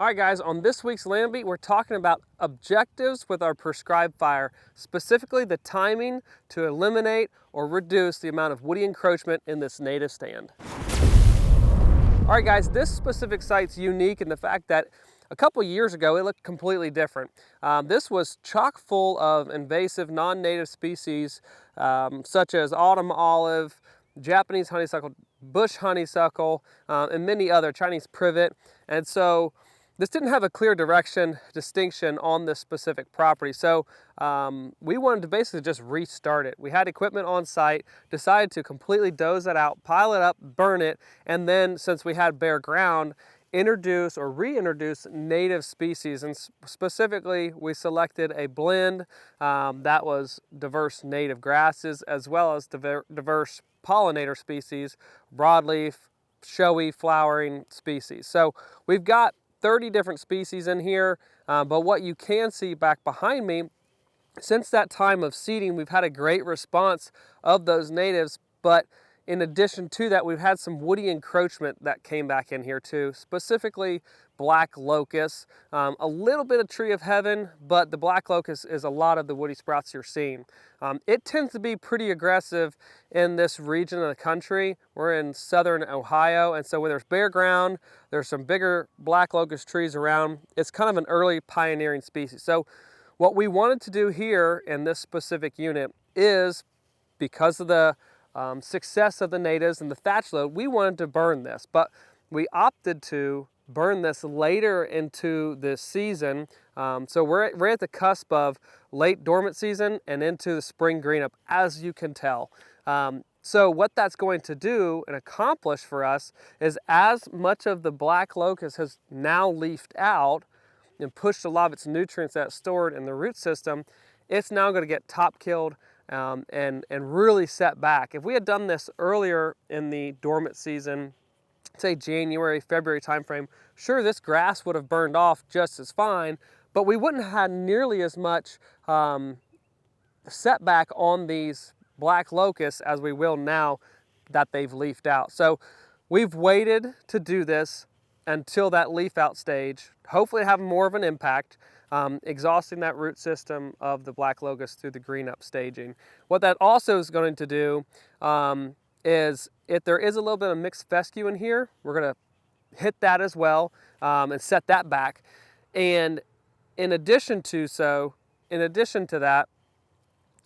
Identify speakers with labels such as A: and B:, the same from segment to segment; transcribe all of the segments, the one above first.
A: All right guys, on this week's Land Beat, we're talking about objectives with our prescribed fire, specifically the timing to eliminate or reduce the amount of woody encroachment in this native stand. All right guys, this specific site's unique in the fact that a couple years ago, it looked completely different. This was chock full of invasive non-native species such as autumn olive, Japanese honeysuckle, bush honeysuckle, and many other, Chinese privet. And so this didn't have a clear direction distinction on this specific property. So we wanted to basically just restart it. We had equipment on site, decided to completely doze it out, pile it up, burn it, and then since we had bare ground, introduce or reintroduce native species. And specifically, we selected a blend that was diverse native grasses as well as diverse pollinator species, broadleaf, showy flowering species. So we've got 30 different species in here, but what you can see back behind me, since that time of seeding, we've had a great response of those natives, but in addition to that, we've had some woody encroachment that came back in here too, specifically black locust, a little bit of tree of heaven, but the black locust is a lot of the woody sprouts you're seeing. It tends to be pretty aggressive in this region of the country. We're in southern Ohio, and so when there's bare ground, there's some bigger black locust trees around. It's kind of an early pioneering species. So what we wanted to do here in this specific unit is, because of the success of the natives and the thatch load, we wanted to burn this, but we opted to burn this later into this season. So we're at the cusp of late dormant season and into the spring green up, as you can tell. So what that's going to do and accomplish for us is, as much of the black locust has now leafed out and pushed a lot of its nutrients that's stored in the root system, it's now going to get top killed and really set back. If we had done this earlier in the dormant season, say January, February timeframe, sure, this grass would have burned off just as fine, but we wouldn't have had nearly as much setback on these black locusts as we will now that they've leafed out. So we've waited to do this until that leaf out stage, hopefully have more of an impact, exhausting that root system of the black locust through the green up staging. What that also is going to do is, if there is a little bit of mixed fescue in here, we're going to hit that as well and set that back. And in addition to that,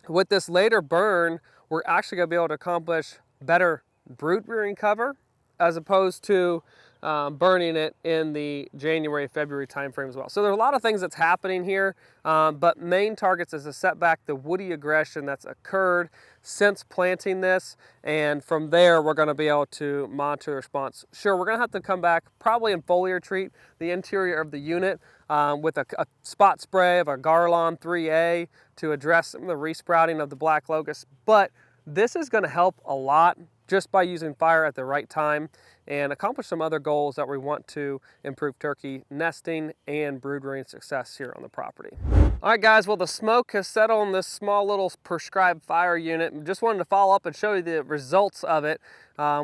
A: with this later burn, we're actually going to be able to accomplish better brood rearing cover as opposed to burning it in the January, February timeframe as well. So there are a lot of things that's happening here, but main targets is to set back the woody aggression that's occurred since planting this, and from there we're going to be able to monitor the response. Sure, we're going to have to come back probably and foliar treat the interior of the unit with a spot spray of a Garlon 3A to address some of the resprouting of the black locust, but this is going to help a lot just by using fire at the right time and accomplish some other goals that we want to improve turkey nesting and brood rearing success here on the property. All right guys, well, the smoke has settled on this small little prescribed fire unit. Just wanted to follow up and show you the results of it.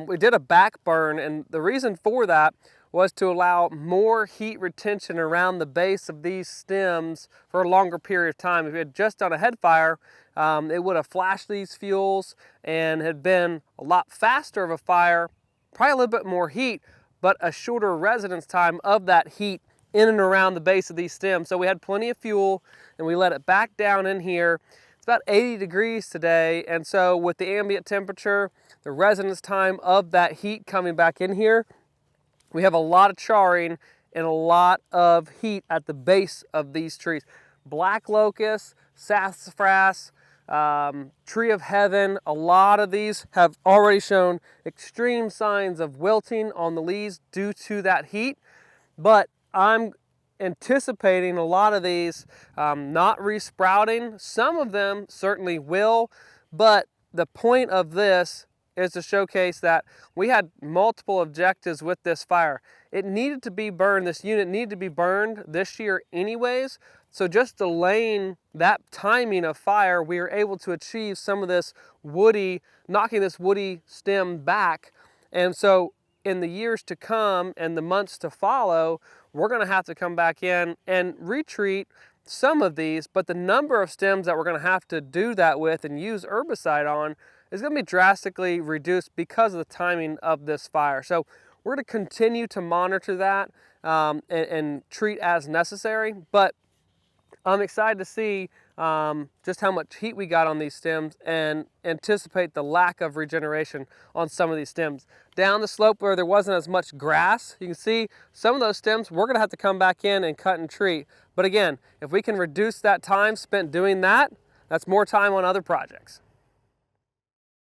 A: We did a back burn, and the reason for that was to allow more heat retention around the base of these stems for a longer period of time. If we had just done a head fire, it would have flashed these fuels and had been a lot faster of a fire, probably a little bit more heat, but a shorter residence time of that heat in and around the base of these stems. So we had plenty of fuel, and we let it back down in here. It's about 80 degrees today, and so with the ambient temperature, the residence time of that heat coming back in here, we have a lot of charring and a lot of heat at the base of these trees. Black locust, sassafras, tree of heaven, a lot of these have already shown extreme signs of wilting on the leaves due to that heat, but I'm anticipating a lot of these not resprouting. Some of them certainly will, but the point of this is to showcase that we had multiple objectives with this fire. It needed to be burned, this unit needed to be burned this year anyways, so just delaying that timing of fire, we were able to achieve some of this woody, knocking this woody stem back. And so in the years to come and the months to follow, we're gonna have to come back in and retreat some of these, but the number of stems that we're gonna have to do that with and use herbicide on is gonna be drastically reduced because of the timing of this fire. So we're gonna continue to monitor that and treat as necessary, but I'm excited to see just how much heat we got on these stems and anticipate the lack of regeneration on some of these stems. Down the slope where there wasn't as much grass, you can see some of those stems we're gonna have to come back in and cut and treat. But again, if we can reduce that time spent doing that, that's more time on other projects.